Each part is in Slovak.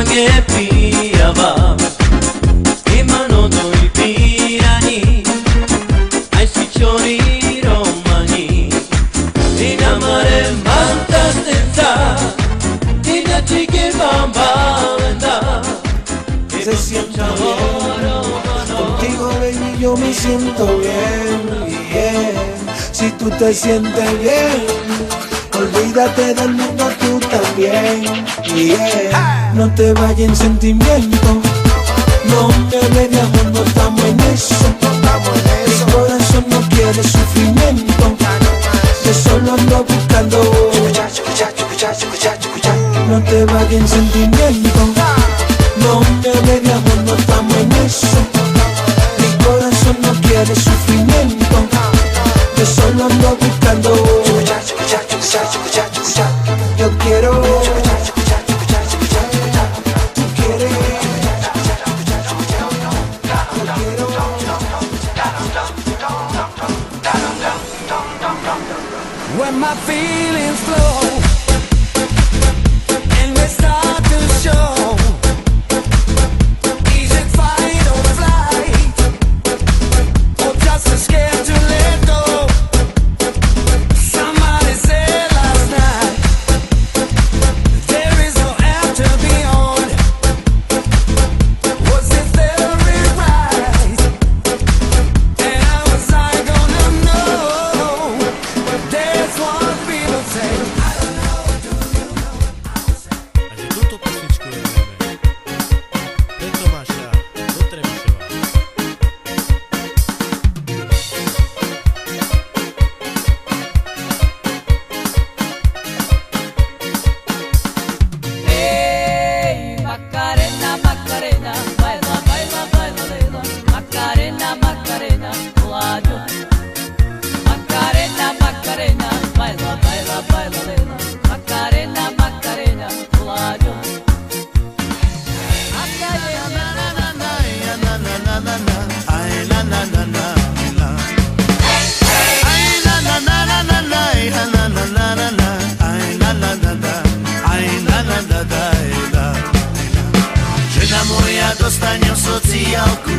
pijava in mano doi pirani ai siccioni romani in amare manta stessa in a chique bamba Se siente bien, contigo baby yo me siento bien, yeah. Si tú te sientes bien, olvídate del mundo tú también, yeah. No te vayas en sentimiento, no me ve de amor, no estamos en eso. Mi corazón no quiere sufrimiento, yo solo ando buscando. No te vayas en sentimiento, no me ve de amor, no estamos en eso. Mi corazón no quiere sufrimiento, yo solo ando buscando. Yo quiero. Tú quieres. When my feelings flow and we start to show, is it fight or flight, or just scared to let go? Somebody said last night there is no after beyond. Was it very right? And how was I gonna know? That's what people say. I don't know, do you know? A že túto pesničku venujeme pre Tomáša do Trebišova. Hey, Macarena, Macarena, baila, baila, baila, baila. Macarena, Macarena, lado. Macarena, Macarena, baila, baila, baila, baila. Macarena, Macarena, lado. Žena moja, dostanem sociálku,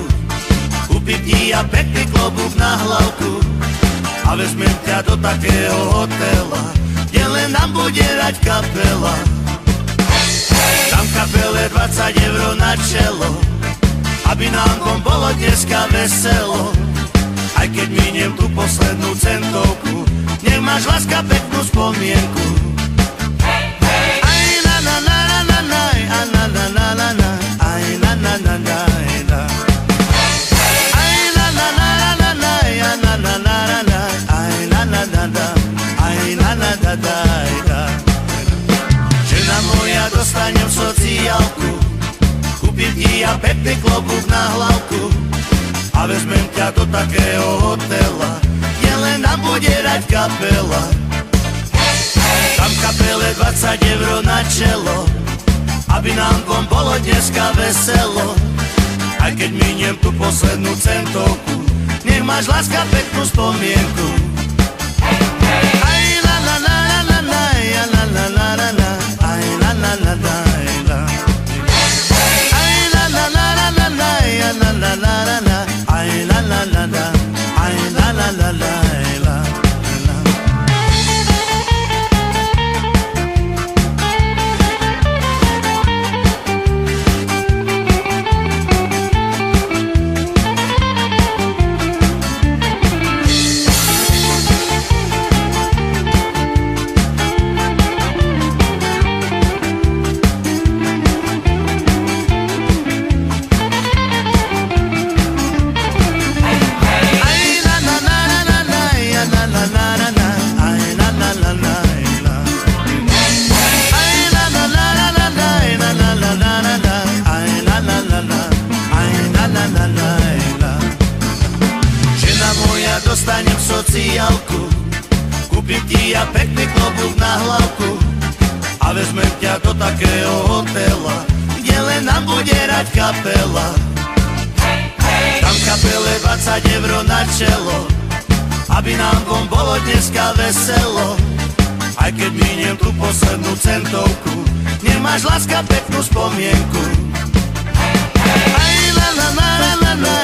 kúpim ti ja pekný klobúk na hlavku a vezmem ťa do takého hotela, kde len nám bude hrať kapela. Dám kapele 20 eur na čelo, aby nám kom bolo dneska veselo. Aj keď miniem tú poslednú centovku, nech máš láska peknú spomienku. Aj na na na na na na, a na na na na na, aj na na na na na. Aj na na na na na, a na na na na na, aj na na na na, aj na na na na. Žena moja, dostanem sociálku, kúpim ti ja pekný klobúk na hlavku a vezmem ťa do takého hotela, kde len nám bude hrať kapela. Dám kapele 20 eur na čelo, aby nám kom bolo dneska veselo. Aj keď miniem tú poslednú centovku, nech máš láska peknú spomienku. Aj na na na na na na, a na na na na na, aj na na na na na. Aj na na na na na na, a na na na na na, aj na na na na, aj na na na na. Dostanem sociálku, kúpim ti ja pekný klobúk na hlavku a vezmem ťa do takého hotela, kde len nám bude hrať kapela. Dám kapele 20 eur na čelo, aby nám kom bolo dneska veselo. Aj keď miniem tú poslednú centovku, nemáš láska peknú spomienku. Aj la la la la la la.